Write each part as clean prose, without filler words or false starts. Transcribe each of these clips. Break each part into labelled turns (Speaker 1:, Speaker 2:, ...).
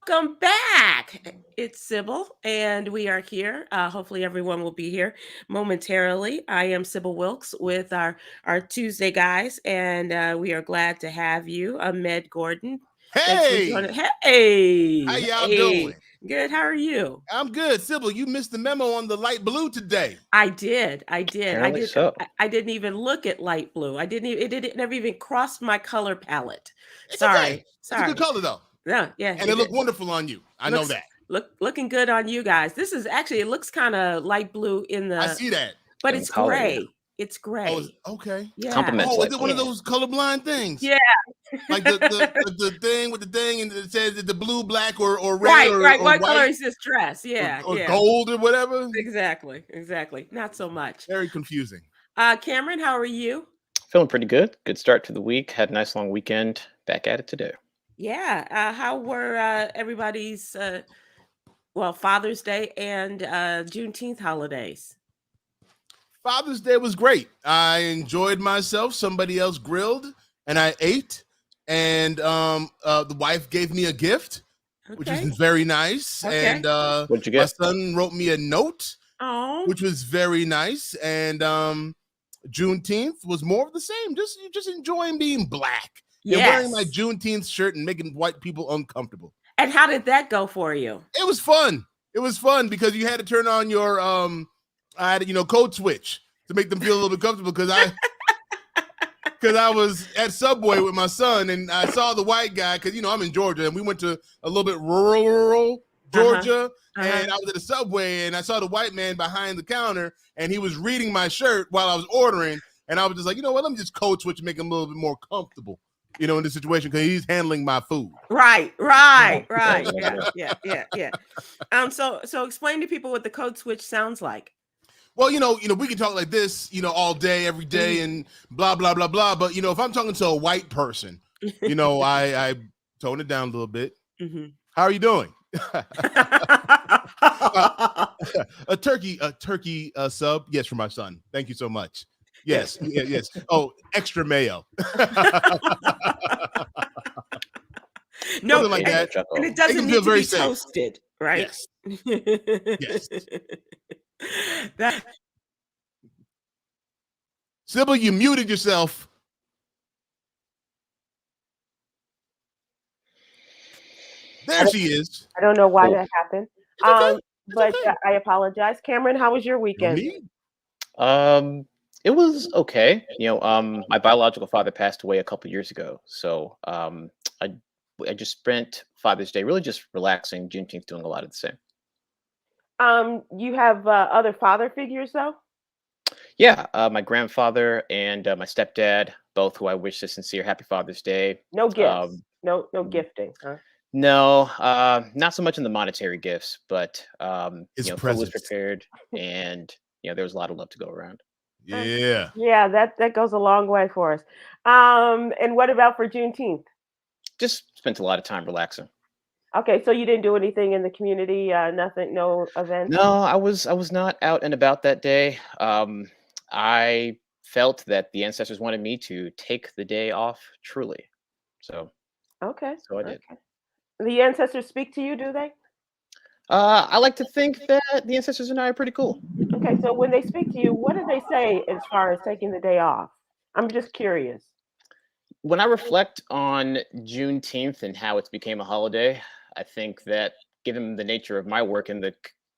Speaker 1: Welcome back. It's Sybil, and we are here. Hopefully, everyone will be here momentarily. I am Sybil Wilkes with our Tuesday guys, and we are glad to have you, Ahmed Gordon. Thanks for
Speaker 2: Hey,
Speaker 1: joining.
Speaker 2: how
Speaker 1: Hey,
Speaker 2: y'all
Speaker 1: hey,
Speaker 2: doing?
Speaker 1: good. How are you?
Speaker 2: I'm good. Sybil, you missed the memo on the light blue today.
Speaker 1: I did. I did. I
Speaker 3: Apparently
Speaker 1: did.
Speaker 3: so.
Speaker 1: I didn't even look at light blue. I didn't. It never even crossed my color palette.
Speaker 2: It's okay. It's a good
Speaker 1: Sorry.
Speaker 2: color though,
Speaker 1: No, yeah,
Speaker 2: and it looked wonderful on you. I know
Speaker 1: looks
Speaker 2: that.
Speaker 1: looking good on you guys. This is actually it looks kind of light blue in
Speaker 2: I
Speaker 1: the,
Speaker 2: see that.
Speaker 1: but
Speaker 3: In
Speaker 1: it's
Speaker 3: color, yeah.
Speaker 1: gray. It's
Speaker 2: Oh,
Speaker 1: gray.
Speaker 2: okay.
Speaker 1: Yeah.
Speaker 3: Compliments
Speaker 2: Oh, is
Speaker 3: light
Speaker 2: it one
Speaker 3: blue.
Speaker 2: of those colorblind things?
Speaker 1: Yeah.
Speaker 2: Like the thing with the thing, and it says the blue, black, or red,
Speaker 1: Right. Right.
Speaker 2: or
Speaker 1: What color
Speaker 2: white,
Speaker 1: is this dress? Yeah.
Speaker 2: or
Speaker 1: Yeah.
Speaker 2: gold, or whatever.
Speaker 1: Exactly. Not so much.
Speaker 2: Very confusing.
Speaker 1: Cameron, how are you?
Speaker 3: Feeling pretty good. Good start to the week. Had a nice long weekend. Back at it today.
Speaker 1: Yeah. How were everybody's Father's Day and Juneteenth holidays?
Speaker 2: Father's Day was great. I enjoyed myself. Somebody else grilled, and I ate. And the wife gave me a gift, which was
Speaker 1: Okay.
Speaker 2: very nice.
Speaker 1: Okay.
Speaker 2: And
Speaker 3: What'd you
Speaker 2: my
Speaker 3: get?
Speaker 2: son wrote me a note,
Speaker 1: Oh.
Speaker 2: which was very nice. And Juneteenth was more of the same. Just enjoying being black and wearing my
Speaker 1: Yes.
Speaker 2: Juneteenth shirt and making white people uncomfortable.
Speaker 1: And how did that go for you?
Speaker 2: It was fun. It was fun because you had to turn on your I had code switch to make them feel a little bit comfortable because I was at Subway with my son and I saw the white guy because I'm in Georgia and we went to a little bit rural Georgia and I was at the Subway and I saw the white man behind the counter and he was reading my shirt while I was ordering and I was just like, you know what, let me just code switch and make him a little bit more comfortable, in this situation because he's handling my food.
Speaker 1: Right. Yeah. So explain to people what the code switch sounds like.
Speaker 2: Well, we can talk like this, all day, every day, and blah, blah, blah, blah. But, if I'm talking to a white person, I tone it down a little bit.
Speaker 1: Mm-hmm.
Speaker 2: How are you doing? A turkey sub. Yes, for my son. Thank you so much. Yes. Yes. Oh, extra mayo.
Speaker 1: No,
Speaker 2: like that.
Speaker 1: And it doesn't need to
Speaker 2: very
Speaker 1: be
Speaker 2: safe.
Speaker 1: toasted, right?
Speaker 2: Yes. Yes. Sybil, you muted yourself. There she is.
Speaker 4: I don't know why that happened.
Speaker 2: Okay.
Speaker 4: But I apologize. Cameron, how was your weekend?
Speaker 3: It was okay. My biological father passed away a couple years ago, so I just spent Father's Day really just relaxing. Juneteenth doing a lot of the same.
Speaker 4: You have other father figures though?
Speaker 3: Yeah, my grandfather and my stepdad, both who I wish a sincere happy Father's Day.
Speaker 4: No gifts, no gifting, huh?
Speaker 3: No, not so much in the monetary gifts, but food was prepared, and there was a lot of love to go around.
Speaker 2: Yeah.
Speaker 4: Yeah, that goes a long way for us. And what about for Juneteenth?
Speaker 3: Just spent a lot of time relaxing.
Speaker 4: Okay, so you didn't do anything in the community, nothing, no events?
Speaker 3: No, I was not out and about that day. I felt that the ancestors wanted me to take the day off truly. So
Speaker 4: okay.
Speaker 3: So I did.
Speaker 4: Okay. The ancestors speak to you, do they?
Speaker 3: I like to think that the ancestors and I are pretty cool.
Speaker 4: Okay, so when they speak to you, what do they say as far as taking the day off? I'm just curious.
Speaker 3: When I reflect on Juneteenth and how it became a holiday, I think that given the nature of my work in the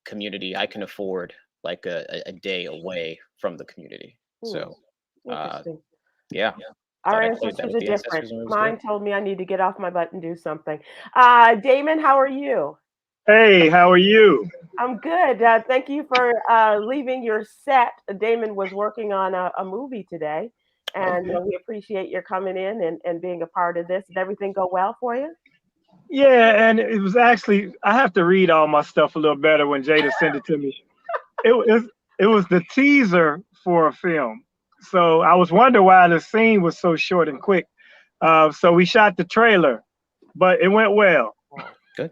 Speaker 3: community, I can afford like a day away from the community. So, yeah.
Speaker 4: Our ancestors are different. Mine told me I need to get off my butt and do something. Damon, how are you?
Speaker 5: Hey, how are you?
Speaker 4: I'm good. Thank you for leaving your set. Damon was working on a movie today, and we appreciate your coming in and being a part of this. Did everything go well for you?
Speaker 5: Yeah, and it was actually, I have to read all my stuff a little better when Jada sent it to me. It was the teaser for a film. So I was wondering why the scene was so short and quick. So we shot the trailer, but it went well.
Speaker 3: Good.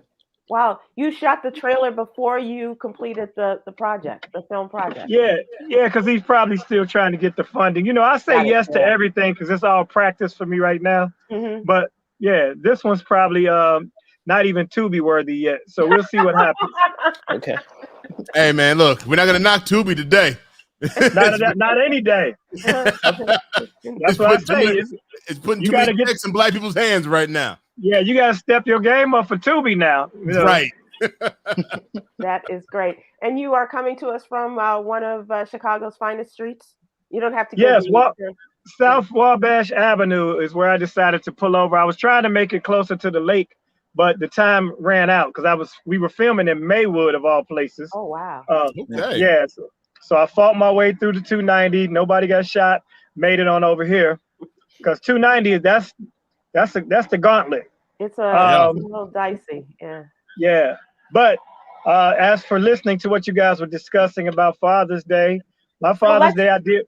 Speaker 4: Wow, you shot the trailer before you completed the project, the film project.
Speaker 5: Yeah, because he's probably still trying to get the funding. I say yes to everything because it's all practice for me right now.
Speaker 4: Mm-hmm.
Speaker 5: But yeah, this one's probably not even Tubi worthy yet. So we'll see what happens.
Speaker 3: Okay.
Speaker 2: Hey man, look, we're not gonna knock Tubi today.
Speaker 5: Not any day. That's what I say.
Speaker 2: It's putting
Speaker 5: You
Speaker 2: too many
Speaker 5: gotta get
Speaker 2: checks in black people's hands right now.
Speaker 5: Yeah, you gotta step your game up for Tubi now. You know?
Speaker 2: Right.
Speaker 4: That is great. And you are coming to us from one of Chicago's finest streets. You don't have to.
Speaker 5: Yes, South Wabash Avenue is where I decided to pull over. I was trying to make it closer to the lake, but the time ran out because we were filming in Maywood of all places.
Speaker 4: Oh wow.
Speaker 2: Okay.
Speaker 5: Yeah. So I fought my way through the 290. Nobody got shot. Made it on over here because 290 that's the gauntlet.
Speaker 4: It's a little dicey. Yeah.
Speaker 5: Yeah. But as for listening to what you guys were discussing about Father's Day, my Father's Day, I did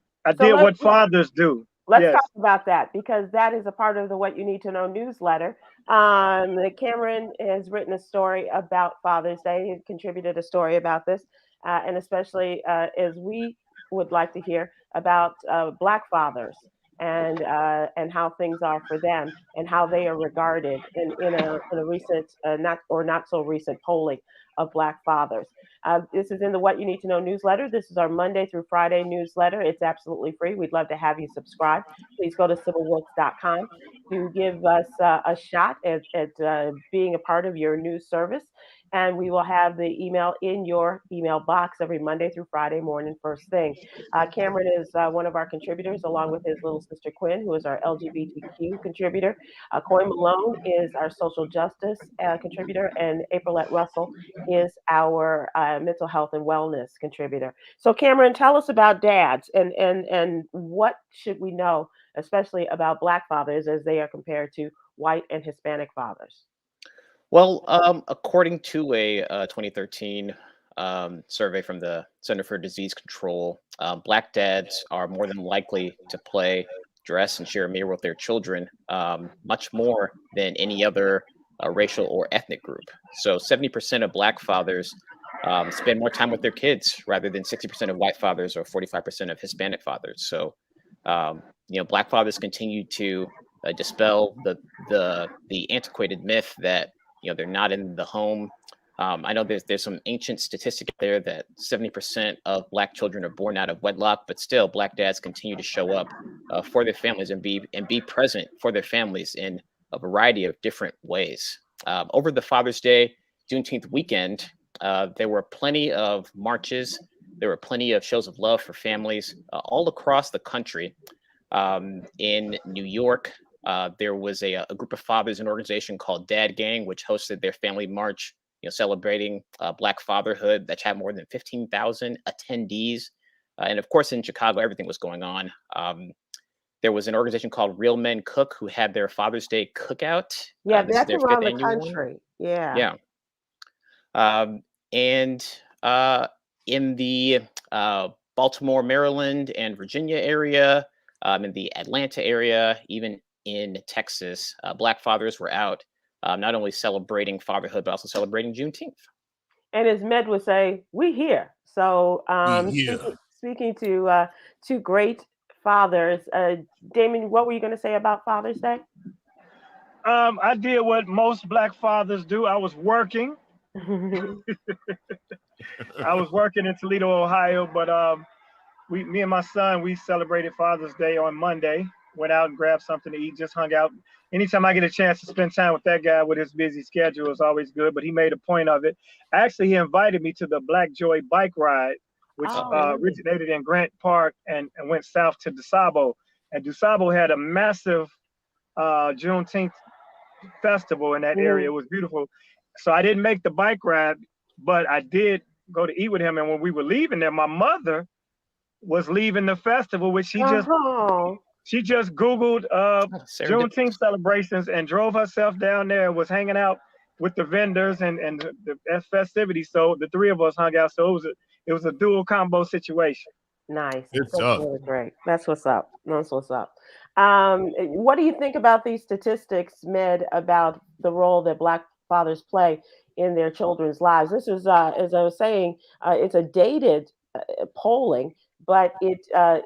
Speaker 5: what fathers do.
Speaker 4: Let's talk about that because that is a part of the What You Need to Know newsletter. Cameron has written a story about Father's Day. He contributed a story about this, and especially as we would like to hear about Black fathers and how things are for them and how they are regarded in a recent not so recent polling of Black fathers. This is in the What You Need to Know newsletter. This is our Monday through Friday newsletter. It's absolutely free. We'd love to have you subscribe. Please go to sybilwilkes.com to give us a shot at being a part of your news service. And we will have the email in your email box every Monday through Friday morning, first thing. Cameron is one of our contributors, along with his little sister Quinn, who is our LGBTQ contributor. Coy Malone is our social justice contributor, and Aprilette Russell is our mental health and wellness contributor. So, Cameron, tell us about dads and what should we know, especially about Black fathers as they are compared to white and Hispanic fathers.
Speaker 3: Well, according to a 2013 survey from the Center for Disease Control, Black dads are more than likely to play, dress, and share a meal with their children much more than any other racial or ethnic group. So 70% of Black fathers spend more time with their kids rather than 60% of white fathers or 45% of Hispanic fathers. So, Black fathers continue to dispel the antiquated myth that they're not in the home. I know there's some ancient statistic there that 70% of Black children are born out of wedlock, but still Black dads continue to show up for their families and be present for their families in a variety of different ways. Over the Father's Day, Juneteenth weekend, there were plenty of marches. There were plenty of shows of love for families all across the country. In New York, there was a group of fathers, an organization called Dad Gang, which hosted their family march, celebrating Black fatherhood that had more than 15,000 attendees. And of course, in Chicago, everything was going on. There was an organization called Real Men Cook who had their Father's Day cookout.
Speaker 4: Yeah, that's around the country. Yeah.
Speaker 3: And in the Baltimore, Maryland, and Virginia area, in the Atlanta area, even in Texas, Black fathers were out not only celebrating fatherhood, but also celebrating Juneteenth.
Speaker 4: And as Med would say, we here. So speaking to two great fathers, Damon, what were you going to say about Father's Day?
Speaker 5: I did what most Black fathers do. I was working. I was working in Toledo, Ohio, but me and my son, we celebrated Father's Day on Monday. Went out and grabbed something to eat, just hung out. Anytime I get a chance to spend time with that guy with his busy schedule is always good, but he made a point of it. Actually, he invited me to the Black Joy bike ride, which originated in Grant Park and went south to DuSable. And DuSable had a massive Juneteenth festival in that area. It was beautiful. So I didn't make the bike ride, but I did go to eat with him. And when we were leaving there, my mother was leaving the festival, which she just Googled Juneteenth celebrations and drove herself down there and was hanging out with the vendors and the festivities. So the three of us hung out. So it was a dual combo situation.
Speaker 4: Nice. That's really great. That's what's up. That's what's up. What do you think about these statistics, Med, about the role that Black fathers play in their children's lives? This is, as I was saying, it's a dated polling, but I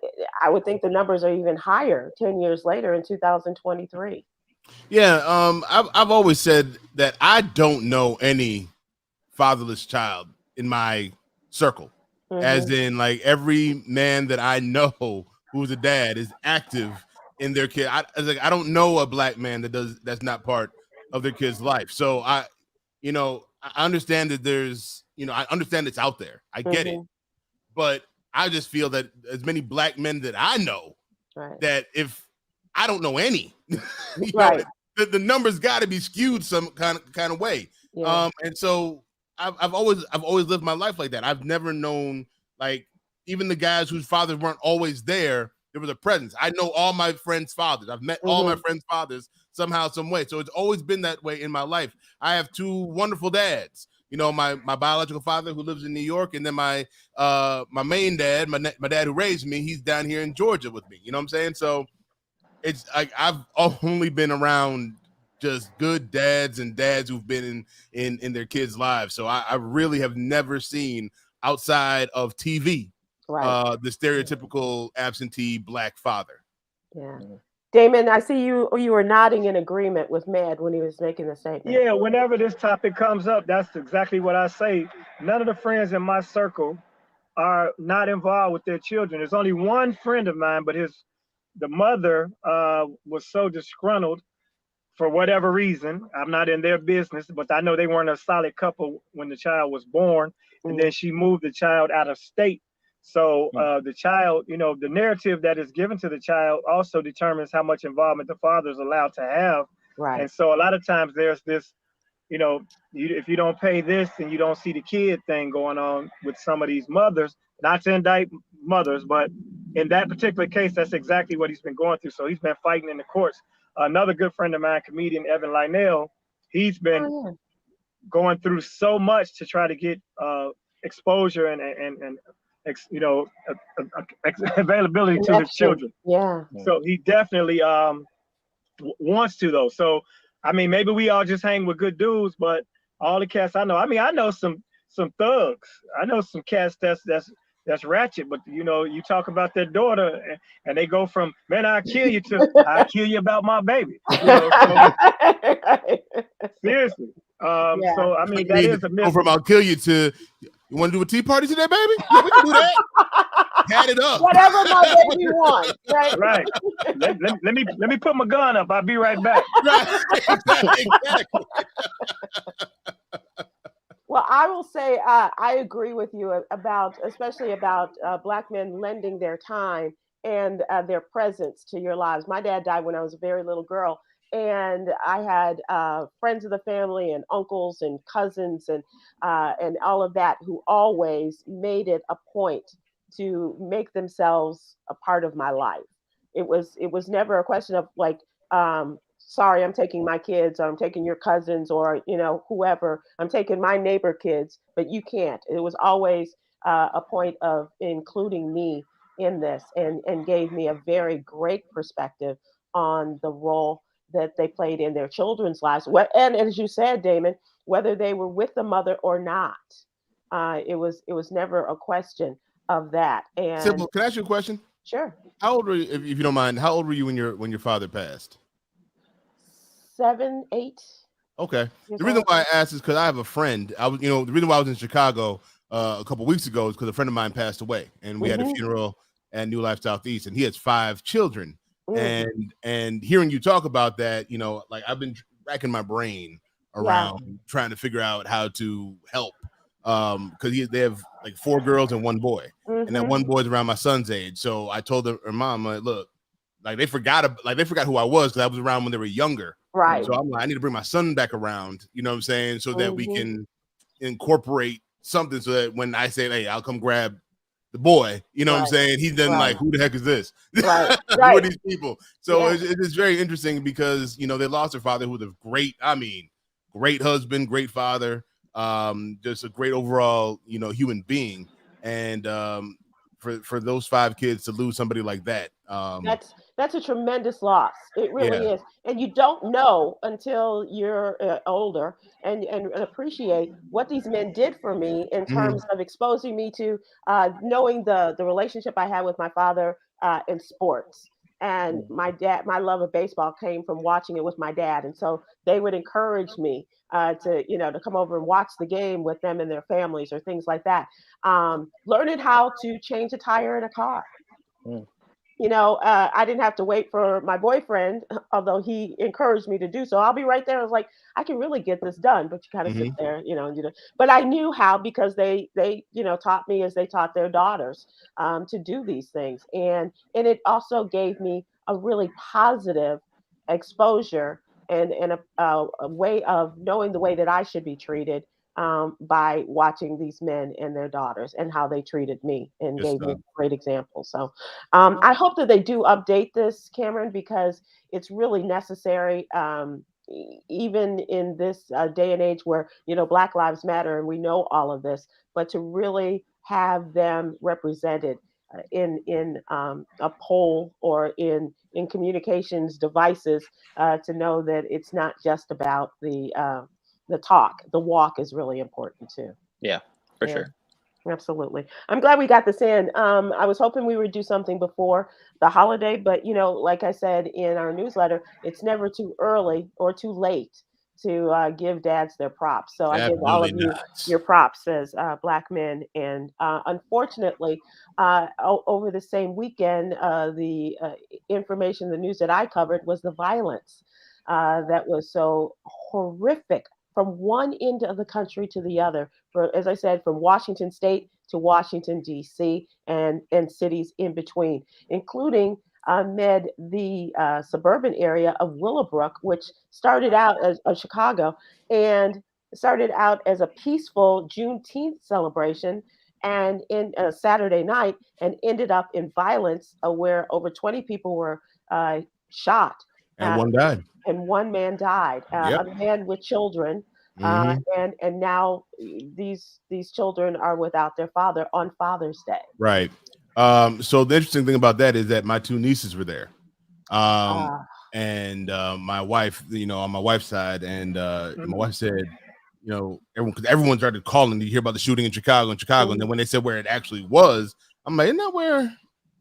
Speaker 4: would think the numbers are even higher 10 years later in 2023.
Speaker 2: Yeah, I've always said that I don't know any fatherless child in my circle, as in like every man that I know who's a dad is active in their kid. I don't know a black man that's not part of their kid's life. So I understand that I understand it's out there. I get it, but I just feel that as many black men that I know,
Speaker 4: Right.
Speaker 2: that if I don't know any,
Speaker 4: Right.
Speaker 2: the numbers got to be skewed some kind of way.
Speaker 4: Yeah.
Speaker 2: And so I've always lived my life like that. I've never known, like, even the guys whose fathers weren't always there was a presence. I know all my friends' fathers. I've met all my friends' fathers somehow, some way. So it's always been that way in my life. I have two wonderful dads. My biological father who lives in New York, and then my main dad, my dad who raised me, he's down here in Georgia with me. You know what I'm saying? So it's like I've only been around just good dads and dads who've been in their kids' lives. So I really have never seen, outside of TV, the stereotypical absentee black father.
Speaker 4: Yeah. Damon, I see you were nodding in agreement with Mad when he was making the statement.
Speaker 5: Yeah, whenever this topic comes up, that's exactly what I say. None of the friends in my circle are not involved with their children. There's only one friend of mine, but the mother was so disgruntled for whatever reason. I'm not in their business, but I know they weren't a solid couple when the child was born. And then she moved the child out of state. So the child, the narrative that is given to the child also determines how much involvement the father is allowed to have.
Speaker 4: Right.
Speaker 5: And so a lot of times there's this, if you don't pay this and you don't see the kid thing going on with some of these mothers, not to indict mothers, but in that particular case, that's exactly what he's been going through. So he's been fighting in the courts. Another good friend of mine, comedian Evan Lionel, he's been going through so much to try to get exposure and availability to his children.
Speaker 4: Yeah.
Speaker 5: So he definitely wants to, though. So I mean, maybe we all just hang with good dudes, but all the cats I know. I mean, I know some thugs. I know some cats that's ratchet, but you talk about their daughter and they go from, man, I'll kill you to I'll kill you about my baby. So, seriously. So I mean, that is a myth.
Speaker 2: Go from I'll kill you to, you want to do a tea party today, baby? Yeah, we can do that. Had it up.
Speaker 4: Whatever my baby wants, right?
Speaker 5: Right. Let me put my gun up. I'll be right back.
Speaker 2: Right. Exactly.
Speaker 4: Well, I will say I agree with you especially about Black men lending their time and their presence to your lives. My dad died when I was a very little girl, and I had friends of the family and uncles and cousins and all of that who always made it a point to make themselves a part of my life. It was never a question of like, sorry, I'm taking my kids, or I'm taking your cousins, or whoever, I'm taking my neighbor kids, but you can't. It was always a point of including me in this, and gave me a very great perspective on the role that they played in their children's lives. And as you said, Damon, whether they were with the mother or not, it was never a question of that. And
Speaker 2: Sybil, can I ask you a question?
Speaker 4: Sure.
Speaker 2: How old were you, if you don't mind? How old were you when your father passed?
Speaker 4: 7, 8.
Speaker 2: Okay. The reason why I asked is because I have a friend. The reason why I was in Chicago a couple weeks ago is because a friend of mine passed away, and we had a funeral at New Life Southeast, and he has 5 children. And hearing you talk about that, like I've been racking my brain around trying to figure out how to help, because they have like 4 girls and 1 boy, and that 1 boy's around my son's age. So I told her mom, like, look, like they forgot who I was, because I was around when they were younger.
Speaker 4: Right.
Speaker 2: So I'm like, I need to bring my son back around, you know what I'm saying, so that we can incorporate something, so that when I say, hey, I'll come grab the boy, you know what I'm saying, he's then like, who the heck is this?
Speaker 4: Right.
Speaker 2: Who are these people? So it's very interesting, because they lost their father, who was a great husband, great father, just a great overall human being. And for those 5 kids to lose somebody like that,
Speaker 4: that's a tremendous loss. It really is. And you don't know until you're older and appreciate what these men did for me in terms of exposing me to knowing the relationship I had with my father in sports, And my love of baseball came from watching it with my dad. And so they would encourage me to come over and watch the game with them and their families or things like that. Learning how to change a tire in a car.
Speaker 3: Mm.
Speaker 4: I didn't have to wait for my boyfriend, although he encouraged me to do so. I'll be right there. I was like, I can really get this done, but you kind of sit there, But I knew how because they taught me as they taught their daughters to do these things, and it also gave me a really positive exposure and a way of knowing the way that I should be treated by watching these men and their daughters and how they treated me and
Speaker 2: Good
Speaker 4: gave me
Speaker 2: stuff.
Speaker 4: great examples. So I hope that they do update this, Cameron, because it's really necessary. Even in this day and age where Black Lives Matter and we know all of this, but to really have them represented in a poll or in communications devices to know that it's not just about the talk. The walk is really important too.
Speaker 3: Yeah, for sure.
Speaker 4: Absolutely. I'm glad we got this in. I was hoping we would do something before the holiday, but like I said in our newsletter, it's never too early or too late to give dads their props. So I give all of
Speaker 2: Absolutely
Speaker 4: you
Speaker 2: not.
Speaker 4: your props as Black men. And unfortunately, over the same weekend, the information, the news that I covered was the violence that was so horrific from one end of the country to the other. As I said, from Washington State to Washington, D.C., and cities in between, including the suburban area of Willowbrook, which started out as Chicago and started out as a peaceful Juneteenth celebration and in a Saturday night and ended up in violence where over 20 people were shot.
Speaker 2: And one died.
Speaker 4: And one man died, a man with children. And now these children are without their father on Father's Day.
Speaker 2: Right. So the interesting thing about that is that my two nieces were there. And my wife, on my wife's side, and my wife said, everyone started calling to hear about the shooting in Chicago. And then when they said where it actually was, I'm like, isn't that where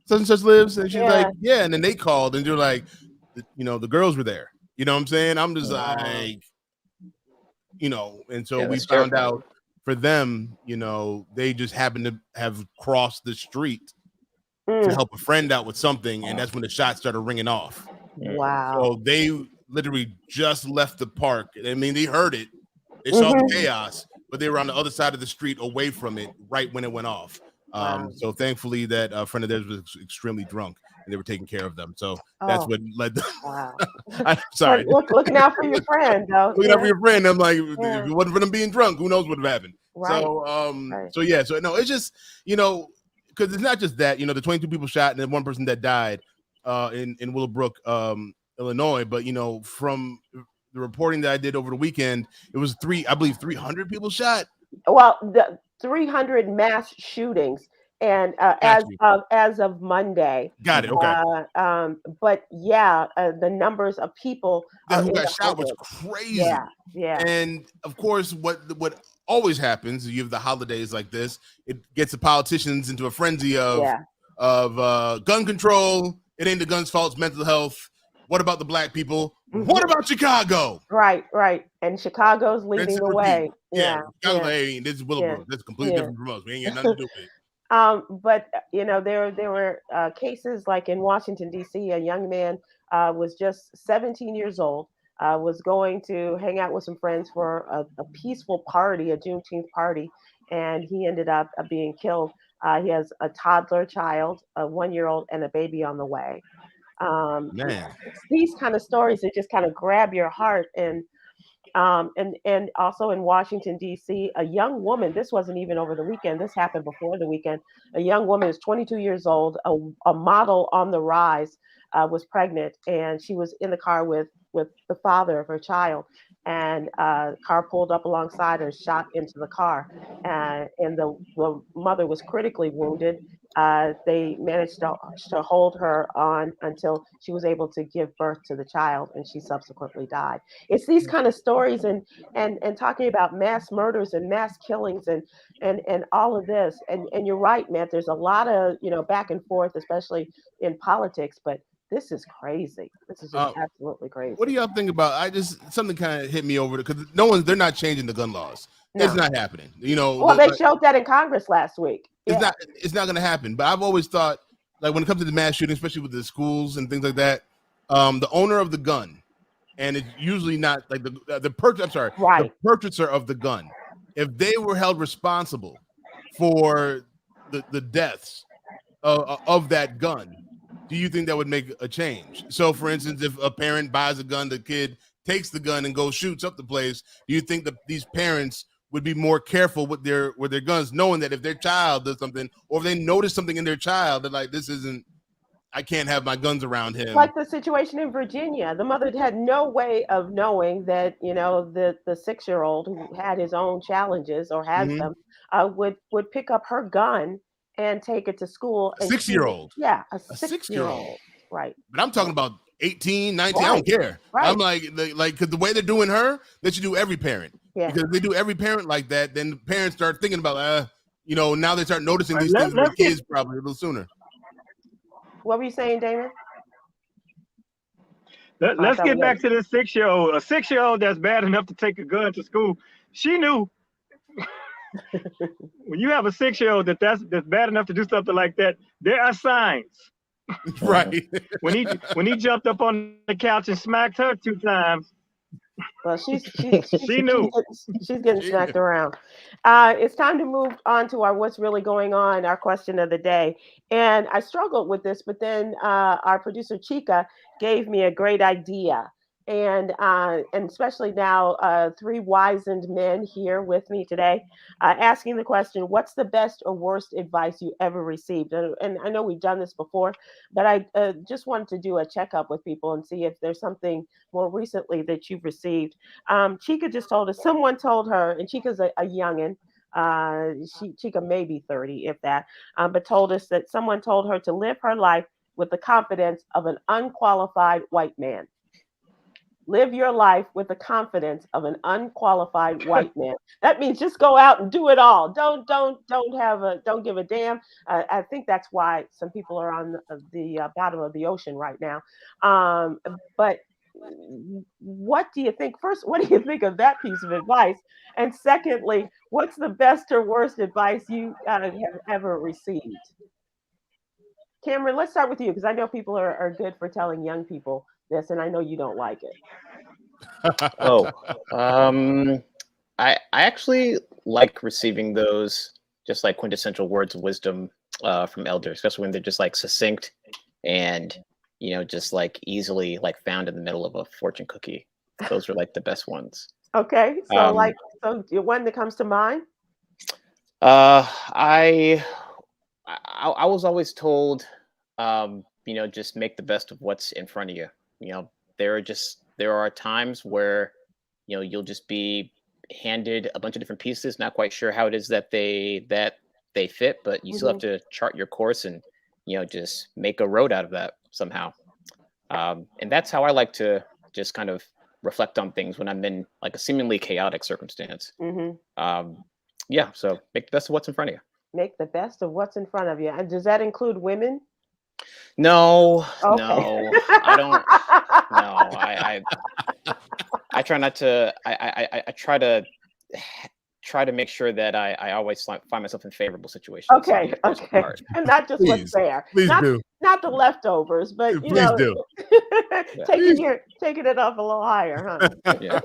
Speaker 2: such and such lives? And she's like, yeah. And then they called and they're like, the girls were there. You know what I'm saying? I'm just like, and so we found out for them, they just happened to have crossed the street to help a friend out with something. And that's when the shots started ringing off.
Speaker 4: Wow.
Speaker 2: So they literally just left the park. I mean, they heard it. They saw the chaos, but they were on the other side of the street away from it right when it went off. So thankfully that friend of theirs was extremely drunk and they were taking care of them. So that's what led them.
Speaker 4: Wow.
Speaker 2: I'm sorry.
Speaker 4: Looking out for your friend, though.
Speaker 2: Looking out for your friend. I'm like, if it wasn't for them being drunk, who knows what would have happened?
Speaker 4: Right.
Speaker 2: So no, it's just, because it's not just that, the 22 people shot and then one person that died in Willowbrook, Illinois, but from the reporting that I did over the weekend, it was 300 people shot.
Speaker 4: Well, the 300 mass shootings, and as of Monday.
Speaker 2: Got it. Okay.
Speaker 4: But the numbers of people
Speaker 2: who got shot was crazy.
Speaker 4: Yeah.
Speaker 2: And of course, what always happens, you have the holidays like this, it gets the politicians into a frenzy of gun control. It ain't the gun's fault, it's mental health. What about the Black people? What about Chicago?
Speaker 4: Right. And Chicago's leading the way.
Speaker 2: Chicago, hey, this is Willowbrook. That's completely different from us. We ain't got nothing to do with it.
Speaker 4: But there were cases like in Washington, D.C., a young man was just 17 years old, was going to hang out with some friends for a peaceful party, a Juneteenth party, and he ended up being killed. He has a toddler child, a 1-year-old, and a baby on the way. It's these kind of stories that just kind of grab your heart. And also in Washington, D.C., a young woman, this wasn't even over the weekend, this happened before the weekend, a young woman is 22 years old, a model on the rise, was pregnant, and she was in the car with the father of her child, and car pulled up alongside her, shot into the car, and the mother was critically wounded. They managed to hold her on until she was able to give birth to the child, and she subsequently died. It's these kind of stories and talking about mass murders and mass killings and all of this. And you're right, Matt, there's a lot of back and forth, especially in politics, but This is crazy. This is just absolutely crazy.
Speaker 2: What do y'all think about? Something kind of hit me over because they're not changing the gun laws.
Speaker 4: No.
Speaker 2: It's not happening.
Speaker 4: Well, they showed that in Congress last week.
Speaker 2: It's not going to happen. But I've always thought, like when it comes to the mass shooting, especially with the schools and things like that, the owner of the gun, and it's usually not like the purchaser of the gun, if they were held responsible for the deaths of that gun, do you think that would make a change? So, for instance, if a parent buys a gun, the kid takes the gun and goes shoots up the place, do you think that these parents would be more careful with their guns, knowing that if their child does something or if they notice something in their child, they're like, I can't have my guns around him.
Speaker 4: Like the situation in Virginia, the mother had no way of knowing that, the 6-year-old who had his own challenges or has them would pick up her gun and take it to school.
Speaker 2: A 6-year-old.
Speaker 4: Yeah, a 6-year-old. Right.
Speaker 2: But I'm talking about 18, 19. Right. I don't care.
Speaker 4: Right.
Speaker 2: I'm like, because the way they're doing her, they should do every parent. Yeah. Because if they do every parent like that, then the parents start thinking about, now they start noticing these things with the kids probably a little sooner.
Speaker 4: What were you saying, Damon?
Speaker 5: Let's get back to this 6-year-old. A 6-year-old that's bad enough to take a gun to school. She knew. When you have a 6-year-old that's bad enough to do something like that, there are signs.
Speaker 2: Right.
Speaker 5: When he jumped up on the couch and smacked her 2 times.
Speaker 4: Well, she
Speaker 5: knew.
Speaker 4: She's getting smacked around. It's time to move on to our what's really going on, our question of the day. And I struggled with this, but then our producer Chica gave me a great idea. And especially now, 3 wizened men here with me today, asking the question, what's the best or worst advice you ever received? And I know we've done this before, but I just wanted to do a checkup with people and see if there's something more recently that you've received. Chica just told us, someone told her, and Chica's a youngin', Chica may be 30, if that, but told us that someone told her to live her life with the confidence of an unqualified white man. Live your life with the confidence of an unqualified white man. That means just go out and do it all. Don't give a damn. I think that's why some people are on the bottom of the ocean right now. But what do you think? First, what do you think of that piece of advice? And secondly, what's the best or worst advice you have ever received? Cameron, let's start with you because I know people are good for telling young people this, and I know you don't like it.
Speaker 3: I actually like receiving those just like quintessential words of wisdom from elders, especially when they're just like succinct and just like easily like found in the middle of a fortune cookie. Those are like the best ones.
Speaker 4: Okay, so so one that comes to mind.
Speaker 3: I was always told, just make the best of what's in front of you. There are times where, you'll just be handed a bunch of different pieces, not quite sure how it is that they fit, but you still have to chart your course and, just make a road out of that somehow. And that's how I like to just kind of reflect on things when I'm in like a seemingly chaotic circumstance. So make the best of what's in front of you.
Speaker 4: Make the best of what's in front of you. And does that include women?
Speaker 3: No, okay. No, I don't. No, I try not to. I try to make sure that I always find myself in favorable situations.
Speaker 4: Okay. And not just what's there.
Speaker 2: Please do.
Speaker 4: Not the leftovers, but
Speaker 2: please do.
Speaker 4: taking it up a little higher, huh?
Speaker 3: Yeah.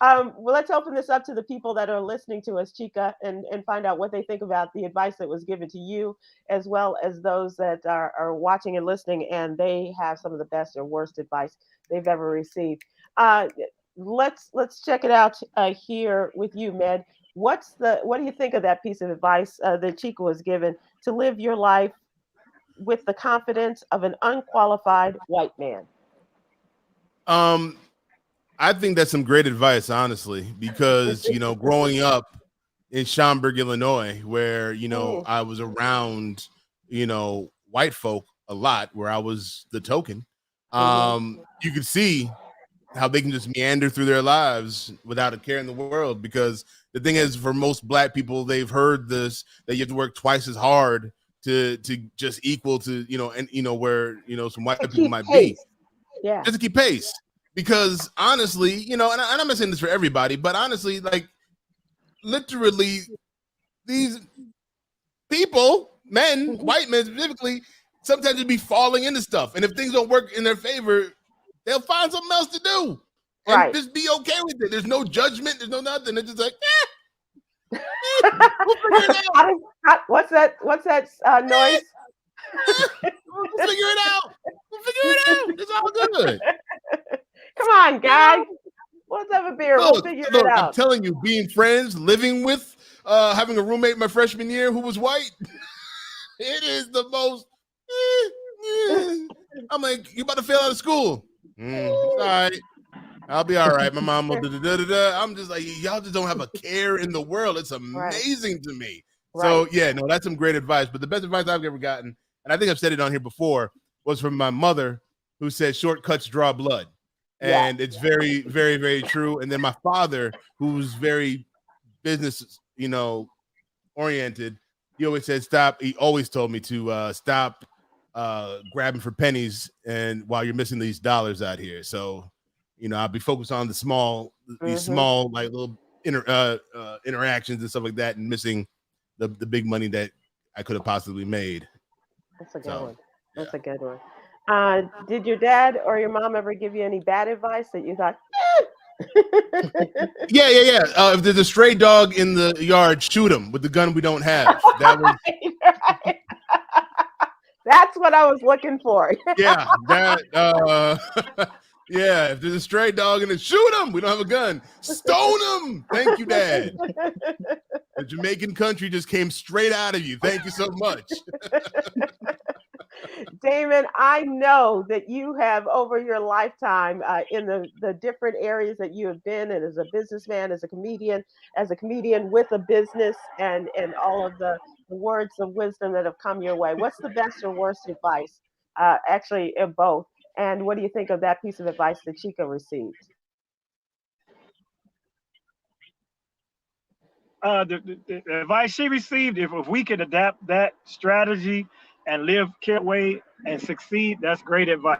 Speaker 4: Well, let's open this up to the people that are listening to us, Chica, and find out what they think about the advice that was given to you, as well as those that are watching and listening, and they have some of the best or worst advice they've ever received. Let's check it out here with you, Med. What do you think of that piece of advice that Chica was given to live your life with the confidence of an unqualified white man?
Speaker 2: I think that's some great advice, honestly, because, growing up in Schaumburg, Illinois, where, I was around, white folk a lot, where I was the token, you could see how they can just meander through their lives without a care in the world. Because the thing is, for most Black people, they've heard this, that you have to work twice as hard to just equal to, and where, some white
Speaker 4: To
Speaker 2: people
Speaker 4: keep
Speaker 2: might
Speaker 4: pace.
Speaker 2: be.
Speaker 4: Yeah.
Speaker 2: Just to keep pace. Because honestly, and I'm not saying this for everybody, but honestly, like literally these people, men, white men specifically, sometimes just be falling into stuff. And if things don't work in their favor, they'll find something else to do. And
Speaker 4: Right.
Speaker 2: just be okay with it. There's no judgment. There's no nothing. It's just like, we'll figure it out.
Speaker 4: What's that noise?
Speaker 2: We'll figure it out. It's all good.
Speaker 4: Come on, guys. Let's have a beer. We'll figure it out.
Speaker 2: I'm telling you, being friends, living with, having a roommate my freshman year who was white, it is the most. I'm like, you about to fail out of school? It's all right. I'll be all right. My mom will I'm just like, y'all just don't have a care in the world. It's amazing to me. Right. So yeah, no, that's some great advice. But the best advice I've ever gotten, and I think I've said it on here before, was from my mother, who said shortcuts draw blood. And it's very, very, very true. And then my father, who's very business, oriented, he always said, stop. He always told me to stop grabbing for pennies and while you're missing these dollars out here. So, I'll be focused on the small, these small, like little interactions and stuff like that, and missing the big money that I could have possibly made.
Speaker 4: That's a good one. That's a good one. Did your dad or your mom ever give you any bad advice that you thought?
Speaker 2: Yeah. If there's a stray dog in the yard, shoot him with the gun we don't have. That was.
Speaker 4: Right. That's what I was looking for.
Speaker 2: Yeah, yeah. If there's a stray dog in it, shoot him. We don't have a gun. Stone him. Thank you, Dad. The Jamaican country just came straight out of you. Thank you so much.
Speaker 4: Damon, I know that you have, over your lifetime, in the different areas that you have been, and as a businessman, as a comedian with a business, and all of the words of wisdom that have come your way. What's the best or worst advice? Actually, both. And what do you think of that piece of advice that Chica received?
Speaker 5: The advice she received, if we could adapt that strategy and live carefully and succeed, that's great advice.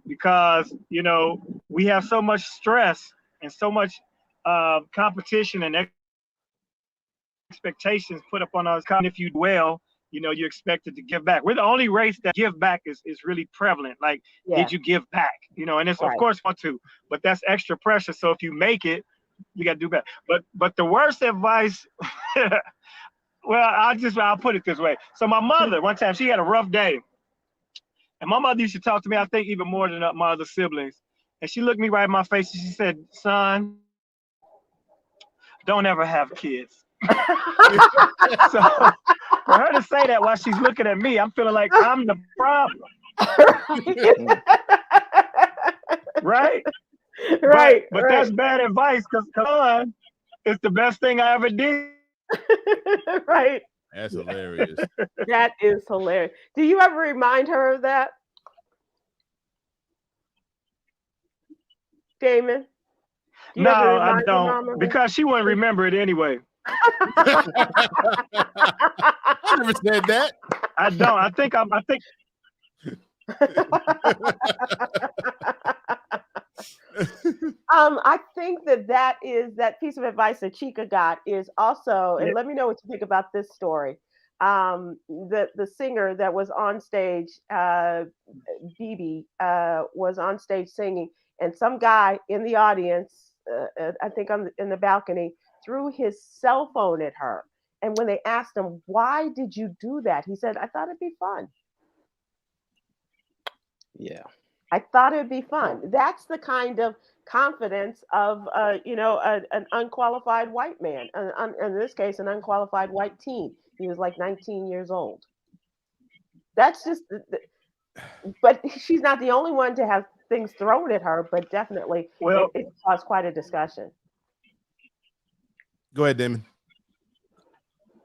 Speaker 5: Because, we have so much stress and so much competition and expectations put upon us. If you do well, you're expected to give back. We're the only race that give back is really prevalent. Like, did you give back? And it's, of course, want to, but that's extra pressure. So if you make it, you got to do better. But the worst advice, well, I'll put it this way. So my mother, one time, she had a rough day. And my mother used to talk to me, I think, even more than my other siblings. And she looked me right in my face and she said, son, don't ever have kids. So for her to say that while she's looking at me, I'm feeling like I'm the problem. Right?
Speaker 4: Right.
Speaker 5: But that's bad advice, because son, it's the best thing I ever did.
Speaker 4: Right.
Speaker 2: That's hilarious.
Speaker 4: That is hilarious. Do you ever remind her of that, Damon?
Speaker 5: No, I don't, because she wouldn't remember it anyway.
Speaker 2: I never said that.
Speaker 5: I don't. I think
Speaker 4: I think that piece of advice that Chica got is also, and let me know what you think about this story. The singer that was on stage, BB, was on stage singing, and some guy in the audience, I think in the balcony, threw his cell phone at her. And when they asked him, why did you do that? He said, I thought it'd be fun.
Speaker 3: Yeah.
Speaker 4: I thought it'd be fun. That's the kind of confidence of, an unqualified white man. In this case, an unqualified white teen. He was like 19 years old. That's just, but she's not the only one to have things thrown at her, but definitely it caused quite a discussion.
Speaker 2: Go ahead, Damon.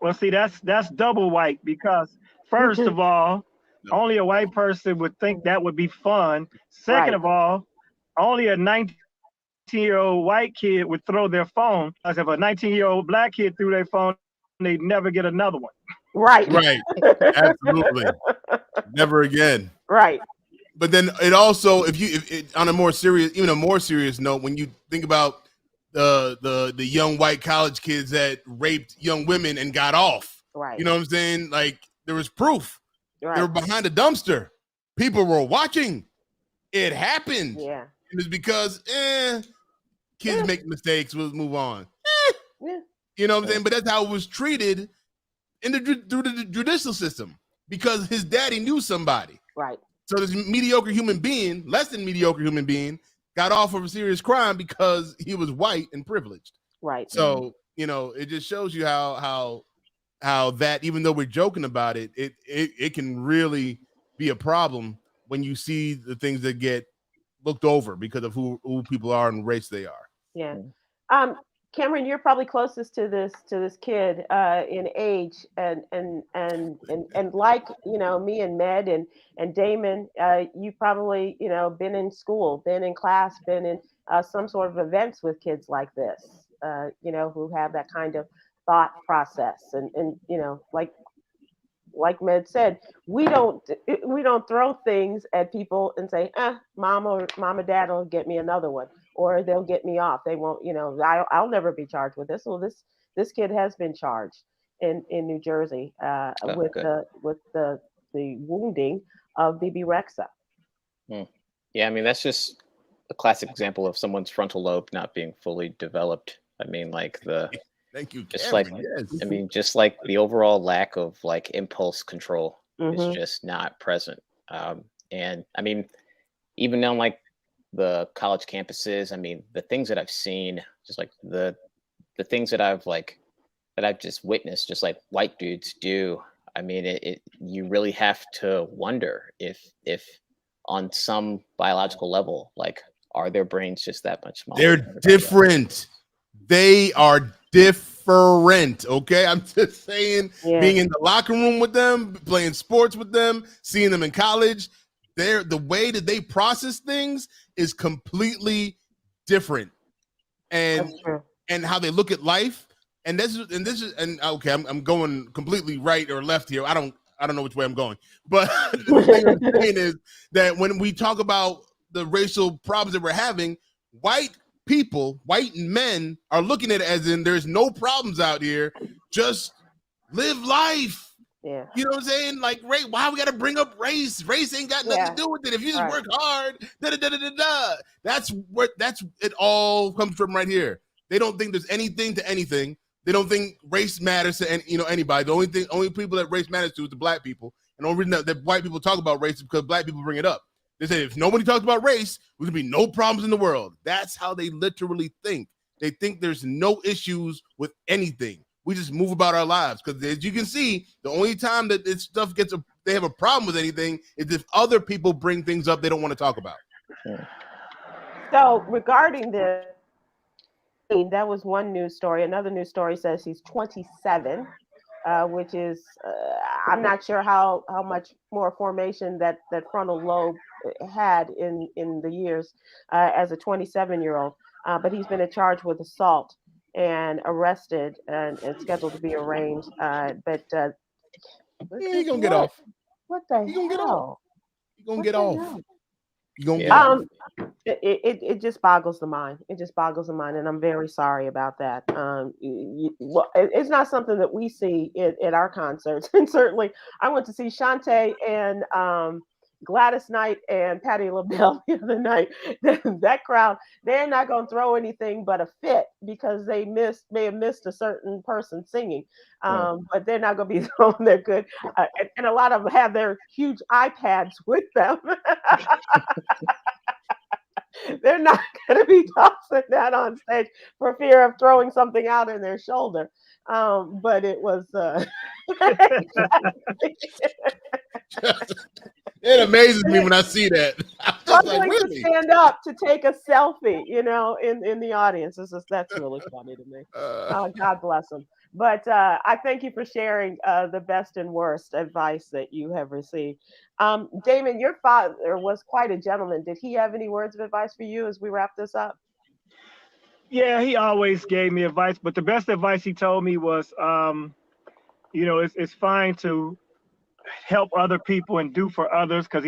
Speaker 5: Well, see, that's double white, because first of all, only a white person would think that would be fun. Second of all, only a 19-year-old white kid would throw their phone. Because if a 19-year-old black kid threw their phone, they'd never get another one.
Speaker 4: Right.
Speaker 2: Right. Absolutely. Never again.
Speaker 4: Right.
Speaker 2: But then it also, on a more serious, even a more serious note, when you think about the young white college kids that raped young women and got off,
Speaker 4: Right.
Speaker 2: you know what I'm saying? Like, there was proof.
Speaker 4: Right.
Speaker 2: They were behind a dumpster. People were watching. It happened.
Speaker 4: Yeah.
Speaker 2: And it's because kids make mistakes. We'll move on.
Speaker 4: Yeah.
Speaker 2: You know what I'm saying? But that's how it was treated through the judicial system, because his daddy knew somebody.
Speaker 4: Right.
Speaker 2: So this mediocre human being, less than mediocre human being, got off of a serious crime because he was white and privileged.
Speaker 4: Right.
Speaker 2: So, you know, it just shows you how that, even though we're joking about it, it can really be a problem when you see the things that get looked over because of who people are and race they are.
Speaker 4: Yeah. Cameron, you're probably closest to this kid in age, and like, you know, me and Med and Damon, you probably, you know, been in school, been in class, been in some sort of events with kids like this, you know, who have that kind of thought process, and you know, like Med said, we don't throw things at people and say, mom or dad will get me another one, or they'll get me off. They won't, you know, I'll never be charged with this. Well, this kid has been charged in New Jersey with the wounding of BB Rexa.
Speaker 3: Yeah, I mean, that's just a classic example of someone's frontal lobe not being fully developed. I mean, like
Speaker 2: Thank you,
Speaker 3: just
Speaker 2: Cameron.
Speaker 3: like,
Speaker 2: yes.
Speaker 3: I mean, just like the overall lack of like impulse control is just not present. And I mean, even on like the college campuses, I mean, the things that I've seen, just like the things that I've just witnessed, just like white dudes do. I mean, you really have to wonder if on some biological level, like, are their brains just that much smaller?
Speaker 2: They're different. They are different. Okay. I'm just saying, being in the locker room with them, playing sports with them, seeing them in college, the way that they process things is completely different. And how they look at life. And okay, I'm going completely right or left here. I don't know which way I'm going. But the thing I'm saying is that when we talk about the racial problems that we're having, white men are looking at it as in there's no problems out here. Just live life.
Speaker 4: Yeah.
Speaker 2: You know what I'm saying? Like, why we got to bring up race? Race ain't got nothing to do with it. If you just work hard, That's it all comes from right here. They don't think there's anything to anything. They don't think race matters to anybody. The only people that race matters to is the black people. And the only reason that white people talk about race is because black people bring it up. They say if nobody talks about race, there's gonna be no problems in the world. That's how they literally think. They think there's no issues with anything. We just move about our lives, because as you can see, the only time that this stuff they have a problem with anything is if other people bring things up they don't want to talk about.
Speaker 4: So regarding this, that was one news story. Another news story says he's 27, which is I'm not sure how much more formation that frontal lobe had in the years as a 27-year-old, but he's been charged with assault and arrested and scheduled to be arraigned. But
Speaker 2: he's gonna get off.
Speaker 4: What the
Speaker 2: He's gonna get off. He's gonna get off.
Speaker 4: It just boggles the mind. It just boggles the mind, and I'm very sorry about that. It's not something that we see at our concerts, and certainly I went to see Shantae and Gladys Knight and Patti LaBelle the other night. That crowd, they're not going to throw anything but a fit because they may have missed a certain person singing, but they're not going to be throwing their good. And a lot of them have their huge iPads with them. They're not going to be tossing that on stage for fear of throwing something out in their shoulder. But it was.
Speaker 2: It amazes me when I see that.
Speaker 4: Struggling to stand up to take a selfie, you know, in the audience. That's really funny to me. God bless them. But I thank you for sharing the best and worst advice that you have received. Damon, your father was quite a gentleman. Did he have any words of advice for you as we wrap this up?
Speaker 5: Yeah, he always gave me advice, but the best advice he told me was it's fine to help other people and do for others because